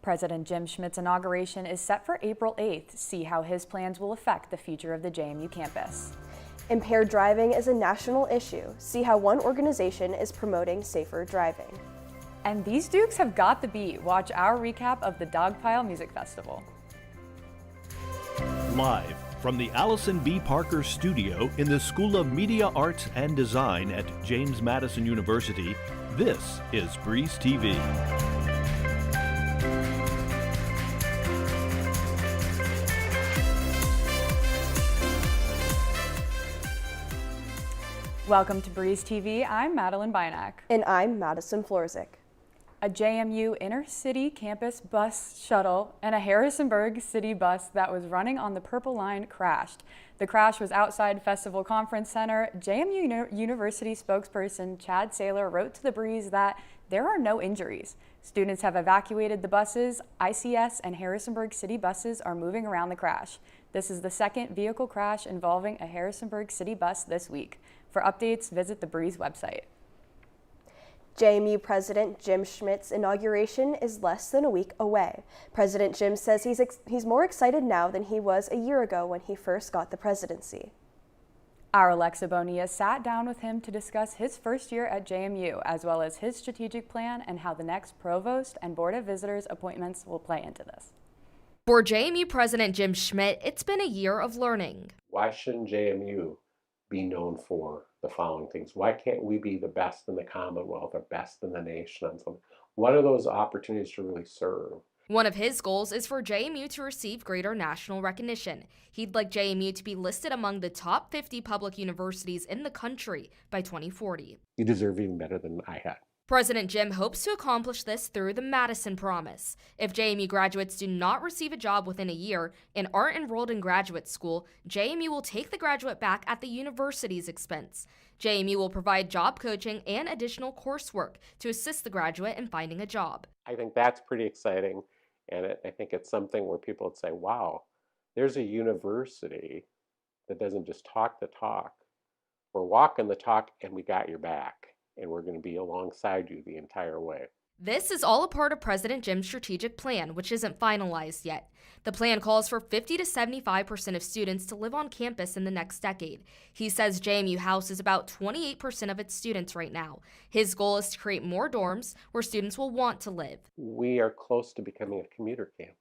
President Jim Schmidt's inauguration is set for April 8th. See how his plans will affect the future of the JMU campus. Impaired driving is a national issue. See how one organization is promoting safer driving. And these Dukes have got the beat. Watch our recap of the Dogpile Music Festival. Live from the Allison B. Parker Studio in the School of Media Arts and Design at James Madison University, this is Breeze TV. Welcome to Breeze TV. I'm Madeline Beinak. And I'm Madison Florzik. A JMU inner-city campus bus shuttle and a Harrisonburg city bus that was running on the Purple Line crashed. The crash was outside Festival Conference Center. JMU University spokesperson Chad Saylor wrote to The Breeze that there are no injuries. Students have evacuated the buses. ICS and Harrisonburg city buses are moving around the crash. This is the second vehicle crash involving a Harrisonburg city bus this week. For updates, visit the Breeze website. JMU President Jim Schmidt's inauguration is less than a week away. President Jim says he's more excited now than he was a year ago when he first got the presidency. Our Alexa Bonilla sat down with him to discuss his first year at JMU, as well as his strategic plan and how the next provost and board of visitors appointments will play into this. For JMU President Jim Schmidt, it's been a year of learning. Why shouldn't JMU be known for the following things? Why can't we be the best in the Commonwealth or best in the nation on something? What are those opportunities to really serve? One of his goals is for JMU to receive greater national recognition. He'd like JMU to be listed among the top 50 public universities in the country by 2040. You deserve even better than I had. President Jim hopes to accomplish this through the Madison Promise. If JMU graduates do not receive a job within a year and aren't enrolled in graduate school, JMU will take the graduate back at the university's expense. JMU will provide job coaching and additional coursework to assist the graduate in finding a job. I think that's pretty exciting, and I think it's something where people would say, wow, there's a university that doesn't just talk the talk. We're walking the talk, and we got your back. And we're going to be alongside you the entire way. This is all a part of President Jim's strategic plan, which isn't finalized yet. The plan calls for 50 to 75% of students to live on campus in the next decade. He says JMU houses about 28% of its students right now. His goal is to create more dorms where students will want to live. We are close to becoming a commuter campus,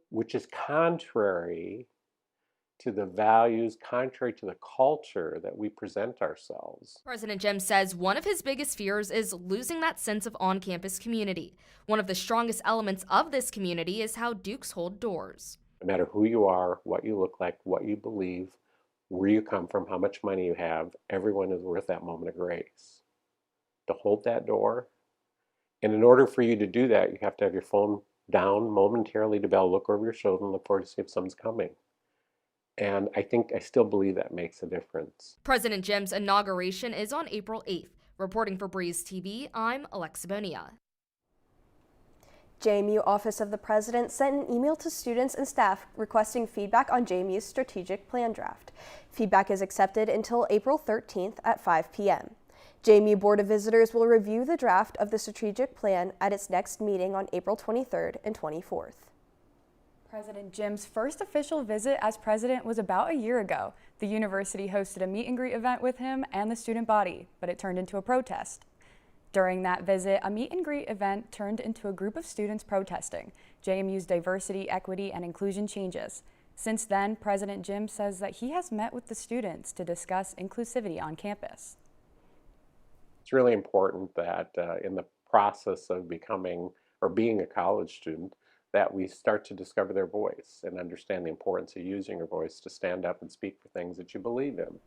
which is contrary to the values, contrary to the culture that we present ourselves. President Jim says one of his biggest fears is losing that sense of on-campus community. One of the strongest elements of this community is how Dukes hold doors. No matter who you are, what you look like, what you believe, where you come from, how much money you have, everyone is worth that moment of grace. To hold that door, and in order for you to do that, you have to have your phone down momentarily to be able to look over your shoulder and look forward to see if someone's coming. And I still believe that makes a difference. President Jim's inauguration is on April 8th. Reporting for Breeze TV, I'm Alexa Bonilla. JMU Office of the President sent an email to students and staff requesting feedback on JMU's strategic plan draft. Feedback is accepted until April 13th at 5 p.m. JMU Board of Visitors will review the draft of the strategic plan at its next meeting on April 23rd and 24th. President Jim's first official visit as president was about a year ago. The university hosted a meet and greet event with him and the student body, but it turned into a protest. During that visit, a meet and greet event turned into a group of students protesting JMU's diversity, equity, and inclusion changes. Since then, President Jim says that he has met with the students to discuss inclusivity on campus. It's really important that in the process of becoming or being a college student, that we start to discover their voice and understand the importance of using your voice to stand up and speak for things that you believe in.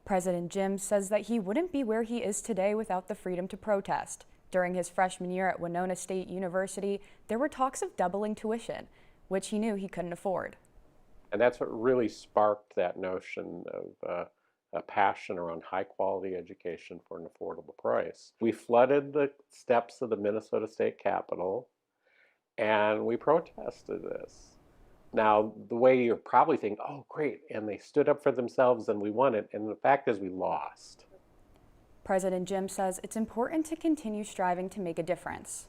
President Jim says that he wouldn't be where he is today without the freedom to protest. During his freshman year at Winona State University, there were talks of doubling tuition, which he knew he couldn't afford. And that's what really sparked that notion of a passion around high quality education for an affordable price. We flooded the steps of the Minnesota State Capitol and we protested this. Now, the way you probably think, oh, great, and they stood up for themselves and we won it, and the fact is we lost. President Jim says it's important to continue striving to make a difference.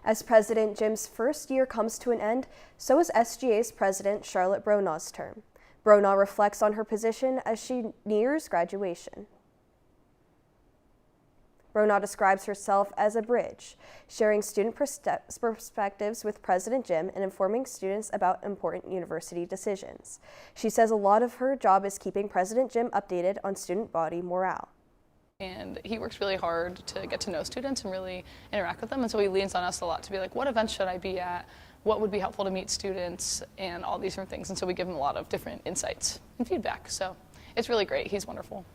As President Jim's first year comes to an end, so is SGA's President Charlotte Bronaw's term. Bronaw reflects on her position as she nears graduation. Bronaw describes herself as a bridge, sharing student perspectives with President Jim and informing students about important university decisions. She says a lot of her job is keeping President Jim updated on student body morale. And he works really hard to get to know students and really interact with them, and so he leans on us a lot to be like, what events should I be at? What would be helpful to meet students, and all these different things. And so we give him a lot of different insights and feedback. So it's really great. He's wonderful.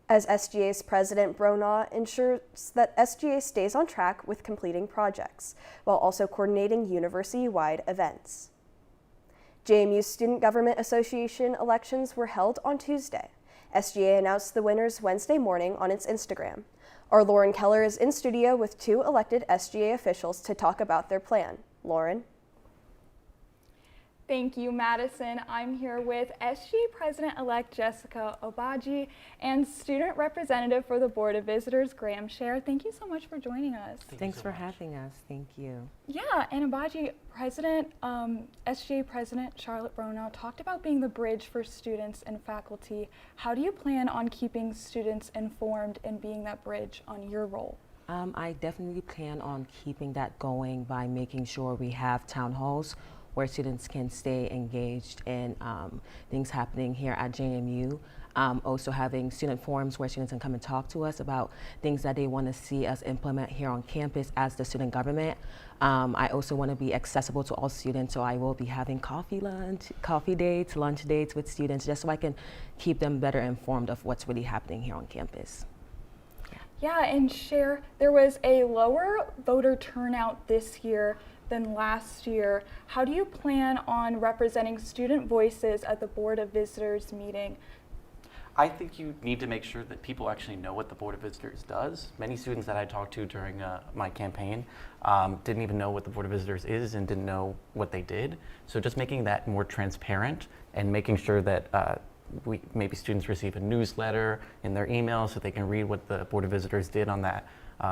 As SGA's President, Bronaw ensures that SGA stays on track with completing projects, while also coordinating university-wide events. JMU's Student Government Association elections were held on Tuesday. SGA announced the winners Wednesday morning on its Instagram. Our Lauren Keller is in studio with 2 elected SGA officials to talk about their plan. Lauren? Thank you, Madison. I'm here with SGA President-elect Jessica Obaji and Student Representative for the Board of Visitors, Graham Scher. Thank you so much for joining us. Thanks for having us. Thank you. Yeah, and Obaji, SGA President Charlotte Bronaw talked about being the bridge for students and faculty. How do you plan on keeping students informed and being that bridge on your role? I definitely plan on keeping that going by making sure we have town halls where students can stay engaged in things happening here at JMU. Also having student forums where students can come and talk to us about things that they want to see us implement here on campus as the student government. I also want to be accessible to all students, so I will be having coffee dates, lunch dates with students, just so I can keep them better informed of what's really happening here on campus. Yeah, and Scher, there was a lower voter turnout this year than last year. How do you plan on representing student voices at the Board of Visitors meeting? I think you need to make sure that people actually know what the Board of Visitors does. Many students that I talked to during my campaign didn't even know what the Board of Visitors is and didn't know what they did. So just making that more transparent and making sure that maybe students receive a newsletter in their email so they can read what the Board of Visitors did on that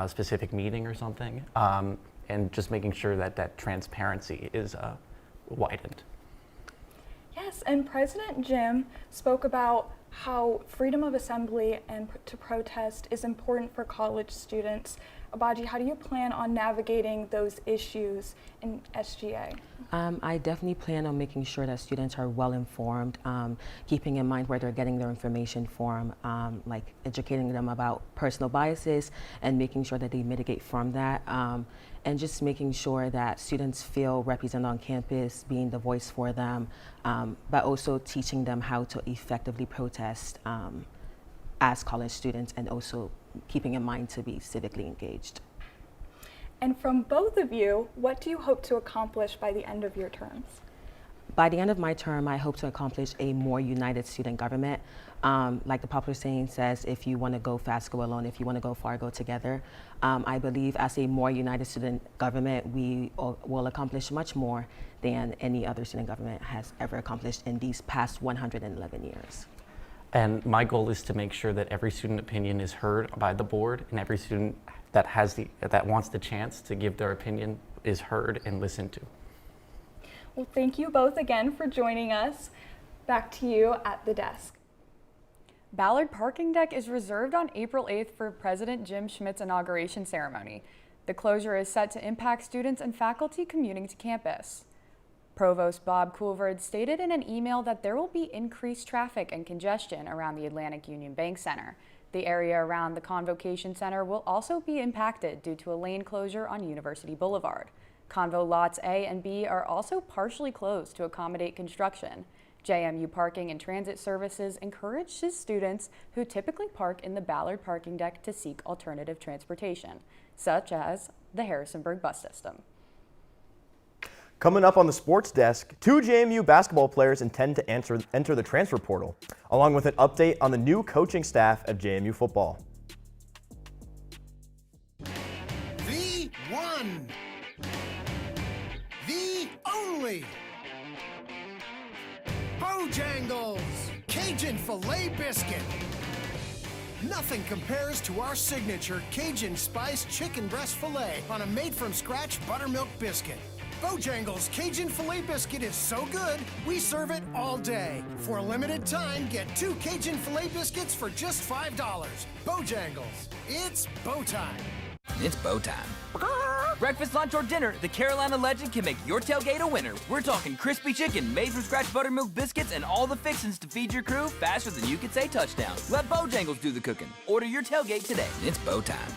specific meeting or something. And just making sure that that transparency is widened. Yes, and President Jim spoke about how freedom of assembly and to protest is important for college students. Obaji, how do you plan on navigating those issues in SGA? I definitely plan on making sure that students are well informed, keeping in mind where they're getting their information from, like educating them about personal biases and making sure that they mitigate from that. And just making sure that students feel represented on campus, being the voice for them, but also teaching them how to effectively protest as college students, and also keeping in mind to be civically engaged. And from both of you, what do you hope to accomplish by the end of your terms? By the end of my term, I hope to accomplish a more united student government. Like the popular saying says, if you want to go fast, go alone. If you want to go far, go together. I believe as a more united student government, we will accomplish much more than any other student government has ever accomplished in these past 111 years. And my goal is to make sure that every student opinion is heard by the board, and every student that wants the chance to give their opinion is heard and listened to. Well, thank you both again for joining us. Back to you at the desk. Ballard Parking Deck is reserved on April 8th for President Jim Schmidt's inauguration ceremony. The closure is set to impact students and faculty commuting to campus. Provost Bob Coulvard stated in an email that there will be increased traffic and congestion around the Atlantic Union Bank Center. The area around the Convocation Center will also be impacted due to a lane closure on University Boulevard. Convo lots A and B are also partially closed to accommodate construction. JMU Parking and Transit Services encourages students who typically park in the Ballard Parking Deck to seek alternative transportation, such as the Harrisonburg bus system. Coming up on the sports desk, 2 JMU basketball players intend to enter the transfer portal, along with an update on the new coaching staff at JMU football. The one, the only, Bojangles Cajun Filet Biscuit. Nothing compares to our signature Cajun Spice Chicken Breast Filet on a made-from-scratch buttermilk biscuit. Bojangles Cajun Filet Biscuit is so good, we serve it all day. For a limited time, get 2 Cajun Filet Biscuits for just $5. Bojangles, it's bow time. It's bow time. Breakfast, lunch, or dinner, the Carolina Legend can make your tailgate a winner. We're talking crispy chicken, made from scratch buttermilk biscuits, and all the fixins to feed your crew faster than you can say touchdown. Let Bojangles do the cooking. Order your tailgate today. It's bow time.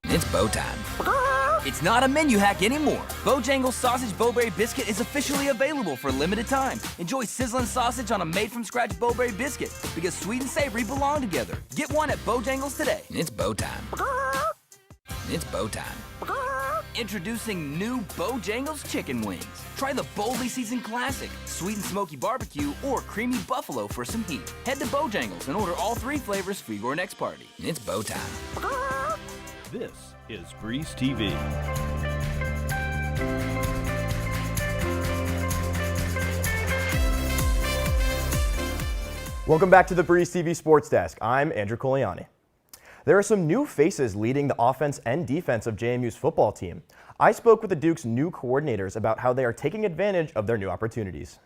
It's bow time. It's not a menu hack anymore. Bojangles Sausage Bowberry Biscuit is officially available for a limited time. Enjoy sizzling sausage on a made-from-scratch Bowberry Biscuit because sweet and savory belong together. Get one at Bojangles today. It's bow time. It's bow time. Introducing new Bojangles chicken wings. Try the boldly seasoned classic, sweet and smoky barbecue, or creamy buffalo for some heat. Head to Bojangles and order all 3 flavors for your next party. It's bow time. This is Breeze TV. Welcome back to the Breeze TV Sports Desk. I'm Andrew Coliani. There are some new faces leading the offense and defense of JMU's football team. I spoke with the Duke's new coordinators about how they are taking advantage of their new opportunities.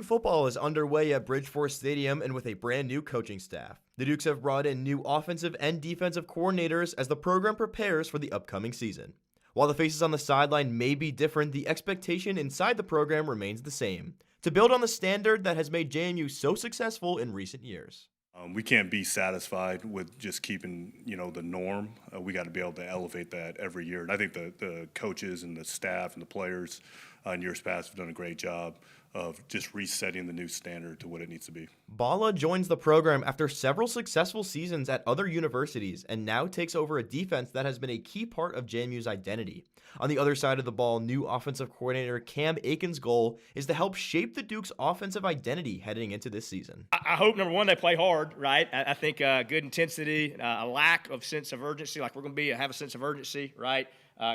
Football is underway at Bridgeforth Stadium and with a brand new coaching staff. The Dukes have brought in new offensive and defensive coordinators as the program prepares for the upcoming season. While the faces on the sideline may be different, the expectation inside the program remains the same: to build on the standard that has made JMU so successful in recent years. We can't be satisfied with just keeping, the norm. We got to be able to elevate that every year. And I think the coaches and the staff and the players in years past have done a great job of just resetting the new standard to what it needs to be. Bala joins the program after several successful seasons at other universities and now takes over a defense that has been a key part of JMU's identity. On the other side of the ball, new offensive coordinator Cam Aiken's goal is to help shape the Duke's offensive identity heading into this season. I hope, number one, they play hard, right? I think good intensity, a lack of sense of urgency, like we're going to have a sense of urgency, right?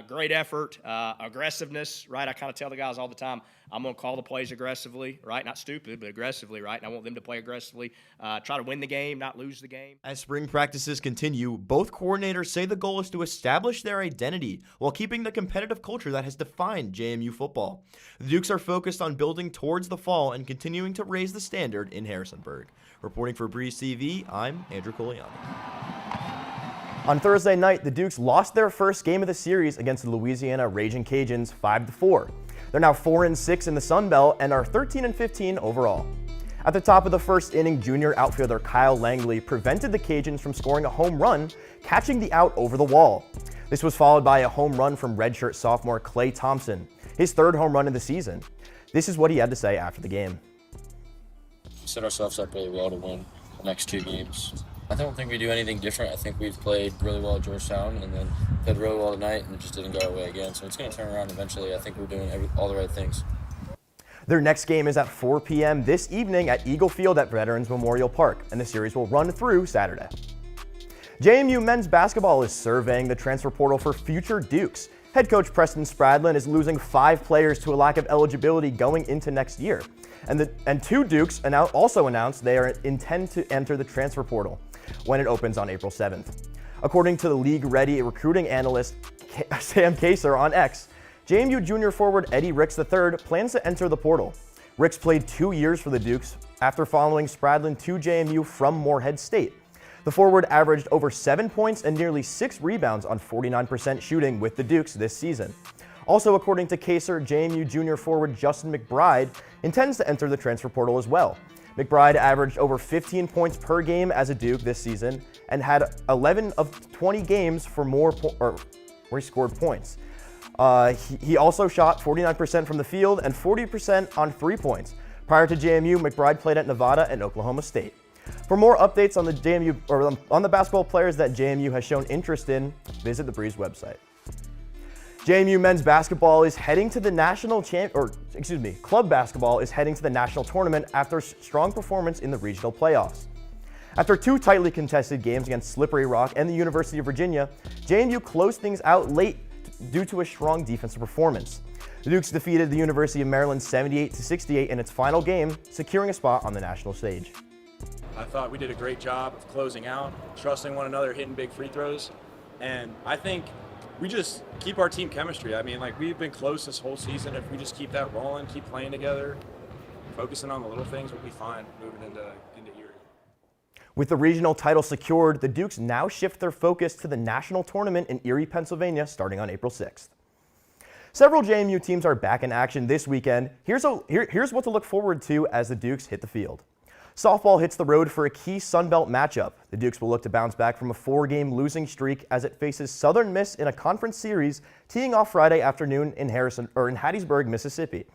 Great effort, aggressiveness, right? I kind of tell the guys all the time, I'm going to call the plays aggressively, right? Not stupid, but aggressively, right? And I want them to play aggressively, try to win the game, not lose the game. As spring practices continue, both coordinators say the goal is to establish their identity while keeping the competitive culture that has defined JMU football. The Dukes are focused on building towards the fall and continuing to raise the standard in Harrisonburg. Reporting for Breeze TV, I'm Andrew Coliani. On Thursday night, the Dukes lost their first game of the series against the Louisiana Raging Cajuns 5-4. They're now 4-6 in the Sun Belt and are 13-15 overall. At the top of the first inning, junior outfielder Kyle Langley prevented the Cajuns from scoring a home run, catching the out over the wall. This was followed by a home run from redshirt sophomore Clay Thompson, his 3rd home run of the season. This is what he had to say after the game. We set ourselves up really well to win the next 2 games. I don't think we do anything different. I think we've played really well at Georgetown and then played really well tonight and just didn't go our way again. So it's going to turn around eventually. I think we're doing all the right things. Their next game is at 4 p.m. this evening at Eagle Field at Veterans Memorial Park, and the series will run through Saturday. JMU men's basketball is surveying the transfer portal for future Dukes. Head coach Preston Spradlin is losing 5 players to a lack of eligibility going into next year. And 2 Dukes also announced they intend to enter the transfer portal when it opens on April 7th. According to the league-ready recruiting analyst Sam Kaser on X, JMU junior forward Eddie Ricks III plans to enter the portal. Ricks played 2 years for the Dukes after following Spradlin to JMU from Morehead State. The forward averaged over 7 points and nearly 6 rebounds on 49% shooting with the Dukes this season. Also, according to Kaser, JMU junior forward Justin McBride intends to enter the transfer portal as well. McBride averaged over 15 points per game as a Duke this season and had 11 of 20 games for where he scored points. He also shot 49% from the field and 40% on 3 points. Prior to JMU, McBride played at Nevada and Oklahoma State. For more updates on the basketball players that JMU has shown interest in, visit the Breeze website. JMU men's basketball is heading to the club basketball is heading to the national tournament after strong performance in the regional playoffs. After 2 tightly contested games against Slippery Rock and the University of Virginia, JMU closed things out late due to a strong defensive performance. The Dukes defeated the University of Maryland 78-68 in its final game, securing a spot on the national stage. I thought we did a great job of closing out, trusting one another, hitting big free throws. And I think we just keep our team chemistry. I mean, like, we've been close this whole season. If we just keep that rolling, keep playing together, focusing on the little things, we'll be fine moving into Erie. With the regional title secured, the Dukes now shift their focus to the national tournament in Erie, Pennsylvania, starting on April 6th. Several JMU teams are back in action this weekend. Here's what to look forward to as the Dukes hit the field. Softball hits the road for a key Sun Belt matchup. The Dukes will look to bounce back from a 4-game losing streak as it faces Southern Miss in a conference series, teeing off Friday afternoon in Hattiesburg, Mississippi.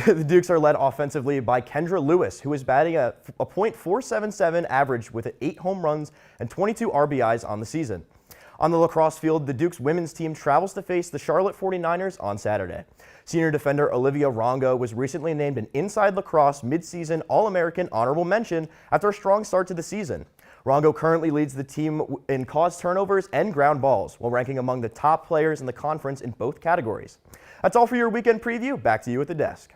The Dukes are led offensively by Kendra Lewis, who is batting a .477 average with 8 home runs and 22 RBIs on the season. On the lacrosse field, the Dukes women's team travels to face the Charlotte 49ers on Saturday. Senior defender Olivia Rongo was recently named an Inside Lacrosse Midseason All-American honorable mention after a strong start to the season. Rongo currently leads the team in caused turnovers and ground balls, while ranking among the top players in the conference in both categories. That's all for your weekend preview. Back to you at the desk.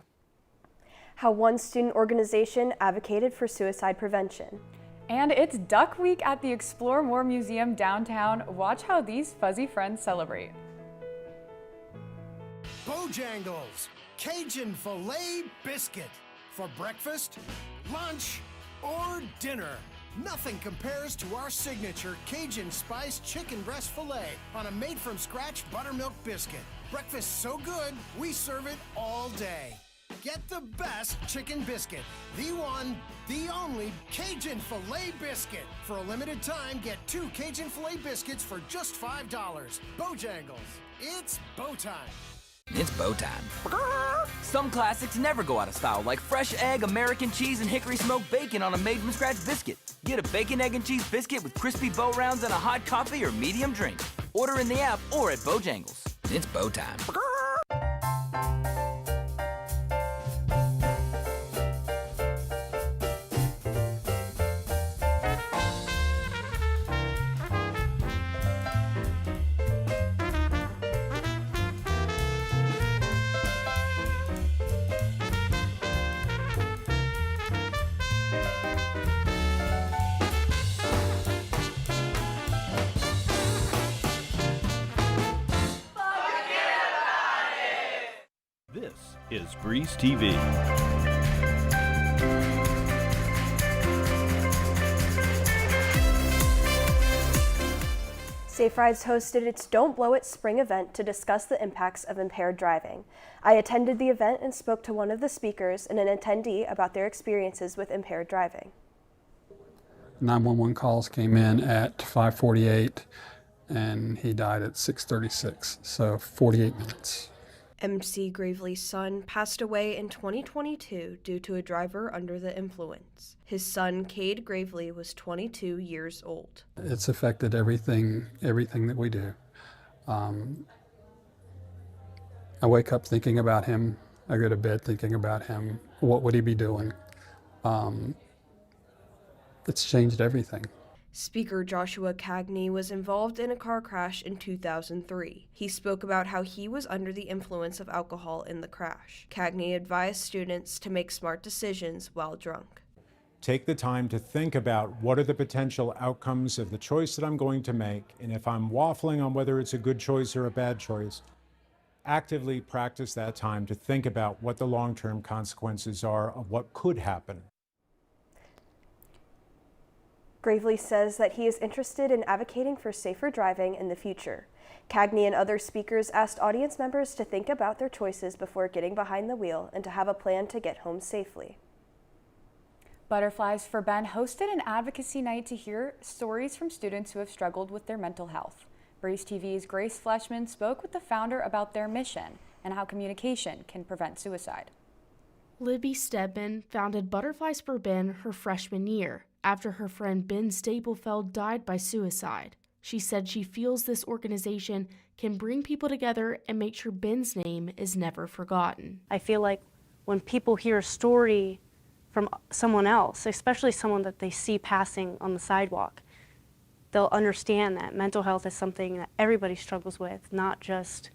How one student organization advocated for suicide prevention. And it's Duck Week at the Explore More Museum downtown. Watch how these fuzzy friends celebrate. Bojangles, Cajun filet biscuit. For breakfast, lunch, or dinner. Nothing compares to our signature Cajun spiced chicken breast filet on a made-from-scratch buttermilk biscuit. Breakfast so good, we serve it all day. Get the best chicken biscuit. The one, the only Cajun filet biscuit. For a limited time, get 2 Cajun filet biscuits for just $5. Bojangles, it's bow time. It's bow time. Some classics never go out of style, like fresh egg, American cheese, and hickory smoked bacon on a made-from-scratch biscuit. Get a bacon, egg, and cheese biscuit with crispy bow rounds and a hot coffee or medium drink. Order in the app or at Bojangles. It's bow time. This is Breeze TV. Safe Rides hosted its Don't Blow It spring event to discuss the impacts of impaired driving. I attended the event and spoke to one of the speakers and an attendee about their experiences with impaired driving. 911 calls came in at 5:48 and he died at 6:36, so 48 minutes. MC Gravely's son passed away in 2022 due to a driver under the influence. His son, Cade Gravely, was 22 years old. It's affected everything that we do. I wake up thinking about him. I go to bed thinking about him. What would he be doing? It's changed everything. Speaker Joshua Cagney was involved in a car crash in 2003. He spoke about how he was under the influence of alcohol in the crash. Cagney advised students to make smart decisions while drunk. Take the time to think about what are the potential outcomes of the choice that I'm going to make, and if I'm waffling on whether it's a good choice or a bad choice, actively practice that time to think about what the long-term consequences are of what could happen. Gravely says that he is interested in advocating for safer driving in the future. Cagney and other speakers asked audience members to think about their choices before getting behind the wheel and to have a plan to get home safely. Butterflies for Ben hosted an advocacy night to hear stories from students who have struggled with their mental health. Breeze TV's Grace Fleshman spoke with the founder about their mission and how communication can prevent suicide. Libby Stedman founded Butterflies for Ben her freshman year after her friend Ben Staplefeld died by suicide. She said she feels this organization can bring people together and make sure Ben's name is never forgotten. I feel like when people hear a story from someone else, especially someone that they see passing on the sidewalk, they'll understand that mental health is something that everybody struggles with, not just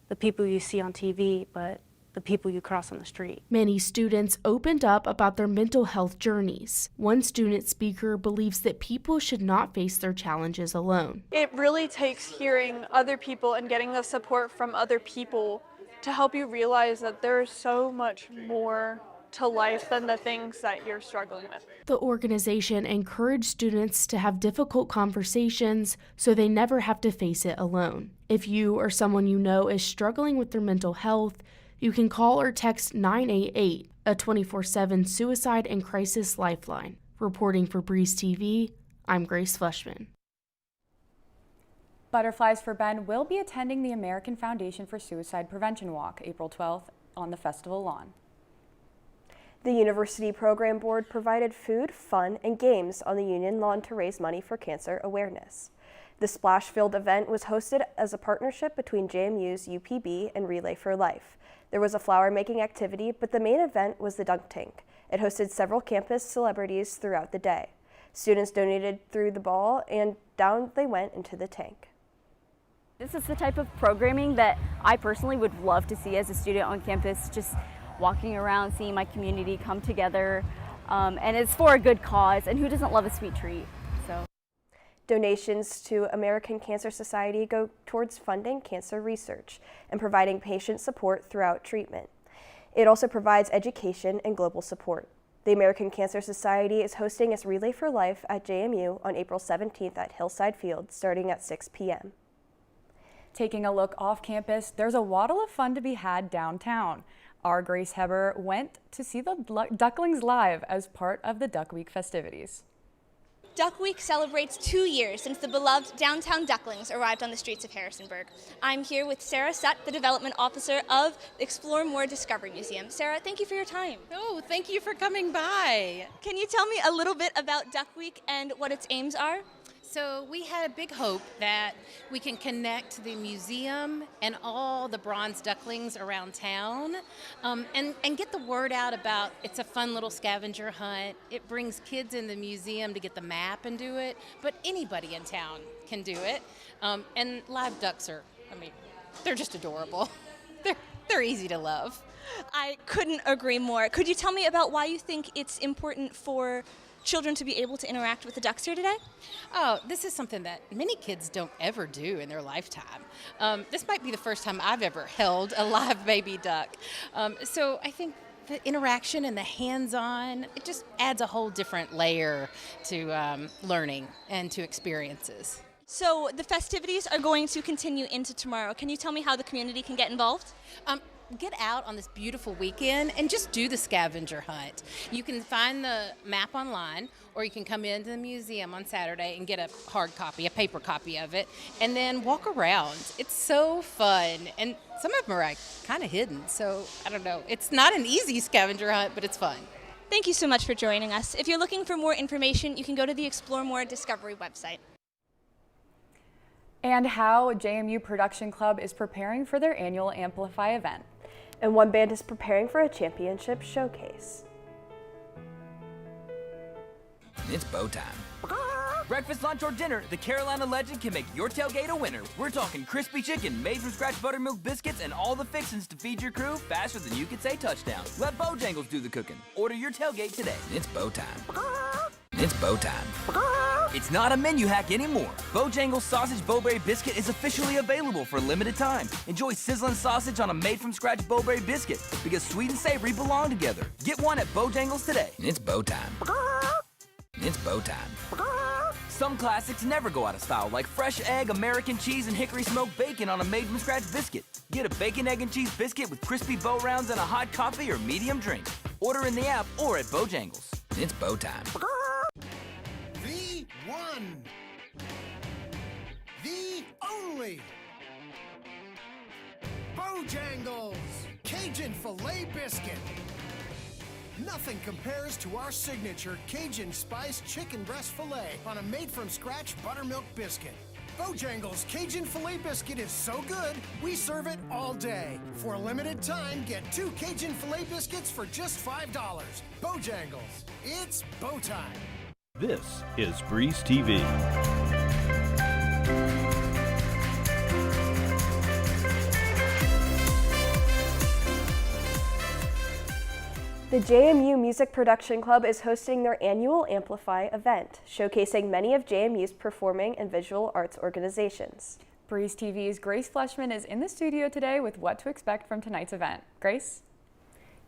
the people you see on TV, but the people you cross on the street. Many students opened up about their mental health journeys. One student speaker believes that people should not face their challenges alone. It really takes hearing other people and getting the support from other people to help you realize that there is so much more to life than the things that you're struggling with. The organization encouraged students to have difficult conversations so they never have to face it alone. If you or someone you know is struggling with their mental health, you can call or text 988, a 24/7 suicide and crisis lifeline. Reporting for Breeze TV, I'm Grace Fleshman. Butterflies for Ben will be attending the American Foundation for Suicide Prevention Walk April 12th on the festival lawn. The University Program Board provided food, fun, and games on the Union lawn to raise money for cancer awareness. The splash-filled event was hosted as a partnership between JMU's UPB and Relay for Life. There was a flower-making activity, but the main event was the dunk tank. It hosted several campus celebrities throughout the day. Students donated through the ball, and down they went into the tank. This is the type of programming that I personally would love to see as a student on campus, just walking around, seeing my community come together, and it's for a good cause, and who doesn't love a sweet treat? So, donations to American Cancer Society go towards funding cancer research and providing patient support throughout treatment. It also provides education and global support. The American Cancer Society is hosting its Relay for Life at JMU on April 17th at Hillside Field, starting at 6 p.m. Taking a look off campus, there's a waddle of fun to be had downtown. Our Grace Heber went to see the ducklings live as part of the Duck Week festivities. Duck Week celebrates 2 years since the beloved downtown ducklings arrived on the streets of Harrisonburg. I'm here with Sarah Sutt, the development officer of Explore More Discovery Museum. Sarah, thank you for your time. Oh, thank you for coming by. Can you tell me a little bit about Duck Week and what its aims are? So we had a big hope that we can connect the museum and all the bronze ducklings around town and get the word out about it's a fun little scavenger hunt. It brings kids in the museum to get the map and do it, but anybody in town can do it. And live ducks are, they're just adorable. They're easy to love. I couldn't agree more. Could you tell me about why you think it's important for children to be able to interact with the ducks here today? Oh, this is something that many kids don't ever do in their lifetime. This might be the first time I've ever held a live baby duck. So I think the interaction and the hands-on, it just adds a whole different layer to learning and to experiences. So the festivities are going to continue into tomorrow. Can you tell me how the community can get involved? Get out on this beautiful weekend and just do the scavenger hunt. You can find the map online, or you can come into the museum on Saturday and get a hard copy, a paper copy of it, and then walk around. It's so fun, and some of them are kind of hidden, so I don't know. It's not an easy scavenger hunt, but it's fun. Thank you so much for joining us. If you're looking for more information, you can go to the Explore More Discovery website. And how JMU Production Club is preparing for their annual Amplify event. And one band is preparing for a championship showcase. It's bow time. Breakfast, lunch, or dinner, the Carolina Legend can make your tailgate a winner. We're talking crispy chicken, made from scratch buttermilk biscuits, and all the fixins to feed your crew faster than you could say touchdown. Let Bojangles do the cooking. Order your tailgate today. It's bow time. It's bow time. It's not a menu hack anymore. Bojangles Sausage Bowberry Biscuit is officially available for a limited time. Enjoy sizzling sausage on a made-from-scratch Bowberry biscuit because sweet and savory belong together. Get one at Bojangles today. It's bow time. It's bow time. Some classics never go out of style, like fresh egg, American cheese, and hickory smoked bacon on a made-from-scratch biscuit. Get a bacon, egg, and cheese biscuit with crispy bow rounds and a hot coffee or medium drink. Order in the app or at Bojangles. It's bow time. The one. The only. Bojangles Cajun Filet Biscuit. Nothing compares to our signature Cajun Spice Chicken Breast Filet on a made-from-scratch buttermilk biscuit. Bojangles Cajun Filet Biscuit is so good, we serve it all day. For a limited time, get 2 Cajun Filet Biscuits for just $5. Bojangles, it's bow time. This is Breeze TV. The JMU Music Production Club is hosting their annual Amplify event, showcasing many of JMU's performing and visual arts organizations. Breeze TV's Grace Fleshman is in the studio today with what to expect from tonight's event. Grace?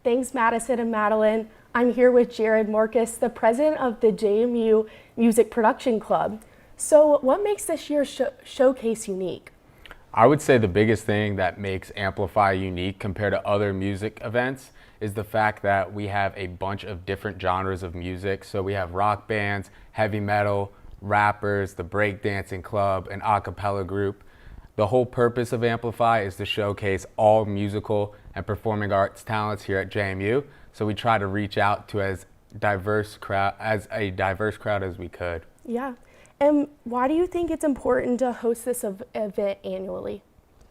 Thanks, Madison and Madeline. I'm here with Jared Marcus, the president of the JMU Music Production Club. So what makes this year's showcase unique? I would say the biggest thing that makes Amplify unique compared to other music events is the fact that we have a bunch of different genres of music. So we have rock bands, heavy metal, rappers, the breakdancing club, an a cappella group. The whole purpose of Amplify is to showcase all musical and performing arts talents here at JMU. So we try to reach out to as a diverse crowd as we could. Yeah. And why do you think it's important to host this event annually?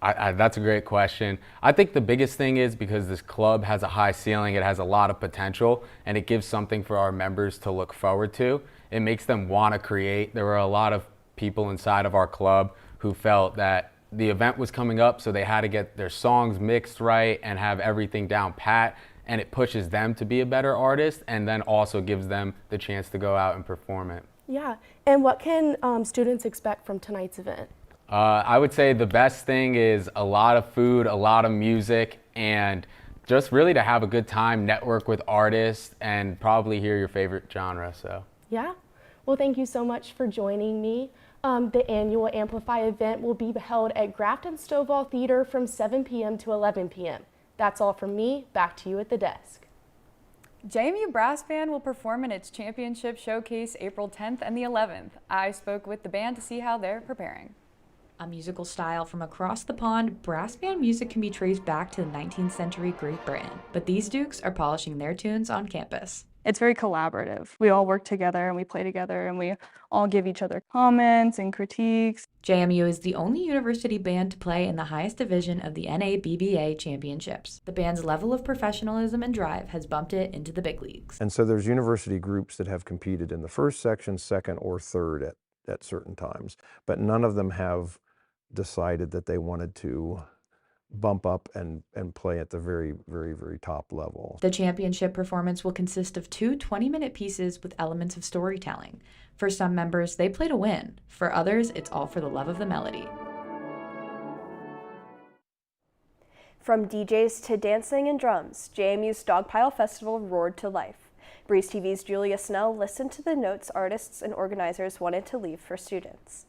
That's a great question. I think the biggest thing is because this club has a high ceiling, it has a lot of potential, and it gives something for our members to look forward to. It makes them want to create. There were a lot of people inside of our club who felt that the event was coming up, so they had to get their songs mixed right and have everything down pat, and it pushes them to be a better artist and then also gives them the chance to go out and perform it. Yeah. And what can students expect from tonight's event? I would say the best thing is a lot of food, a lot of music, and just really to have a good time, network with artists, and probably hear your favorite genre. So. Yeah. Well, thank you so much for joining me. The annual Amplify event will be held at Grafton Stovall Theater from 7 p.m. to 11 p.m. That's all from me. Back to you at the desk. JMU Brass Band will perform in its championship showcase April 10th and the 11th. I spoke with the band to see how they're preparing. A musical style from across the pond, brass band music can be traced back to the 19th century Great Britain, but these Dukes are polishing their tunes on campus. It's very collaborative. We all work together and we play together and we all give each other comments and critiques. JMU is the only university band to play in the highest division of the NABBA championships. The band's level of professionalism and drive has bumped it into the big leagues. And so there's university groups that have competed in the first section, second, or third at certain times, but none of them have decided that they wanted to bump up and play at the very, very, very top level. The championship performance will consist of two 20-minute pieces with elements of storytelling. For some members, they play to win. For others, it's all for the love of the melody. From DJs to dancing and drums, JMU's Dogpile Festival roared to life. Breeze TV's Julia Snell listened to the notes artists and organizers wanted to leave for students.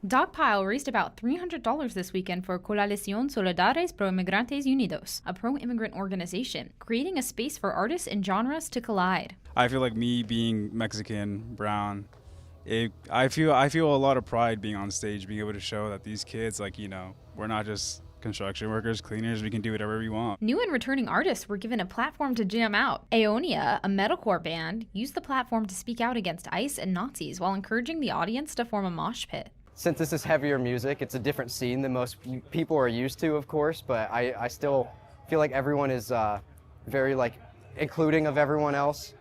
Dogpile raised about $300 this weekend for Coalición Solidares Pro Inmigrantes Unidos, a pro-immigrant organization, creating a space for artists and genres to collide. I feel like me being Mexican, brown, I feel a lot of pride being on stage, being able to show that these kids, we're not just construction workers, cleaners, we can do whatever we want. New and returning artists were given a platform to jam out. Aeonia, a metalcore band, used the platform to speak out against ICE and Nazis while encouraging the audience to form a mosh pit. Since this is heavier music, it's a different scene than most people are used to, of course, but I still feel like everyone is very including of everyone else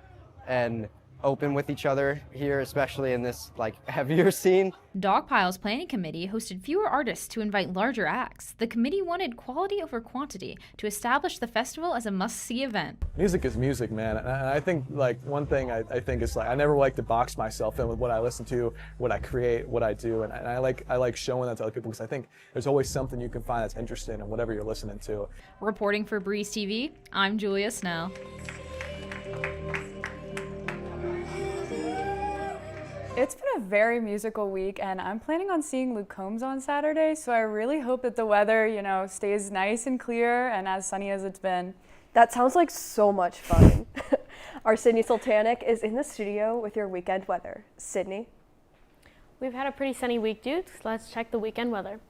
and open with each other here, especially in this heavier scene. Dogpile's planning committee hosted fewer artists to invite larger acts. The committee wanted quality over quantity to establish the festival as a must-see event. Music is music, man. And I think one thing I think is I never like to box myself in with what I listen to, what I create, what I do, and I like showing that to other people because I think there's always something you can find that's interesting in whatever you're listening to. Reporting for Breeze TV, I'm Julia Snell. It's been a very musical week, and I'm planning on seeing Luke Combs on Saturday, so I really hope that the weather, stays nice and clear and as sunny as it's been. That sounds like so much fun. Our Sydney Sultanic is in the studio with your weekend weather. Sydney? We've had a pretty sunny week, Dukes. Let's check the weekend weather.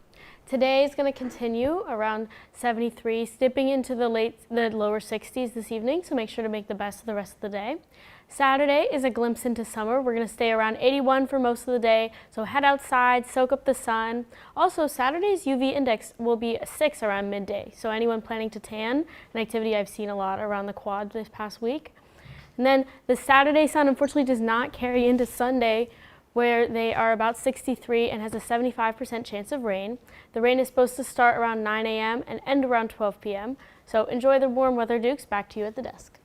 Today is going to continue around 73, dipping into the lower 60s this evening, so make sure to make the best of the rest of the day. Saturday is a glimpse into summer. We're going to stay around 81 for most of the day, so head outside, soak up the sun. Also, Saturday's UV index will be 6 around midday, so anyone planning to tan, an activity I've seen a lot around the quad this past week. And then the Saturday sun unfortunately does not carry into Sunday, where they are about 63 and has a 75% chance of rain. The rain is supposed to start around 9 a.m. and end around 12 p.m. So enjoy the warm weather, Dukes. Back to you at the desk.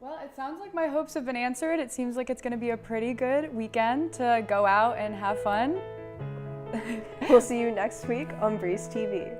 Well, it sounds like my hopes have been answered. It seems like it's going to be a pretty good weekend to go out and have fun. We'll see you next week on Breeze TV.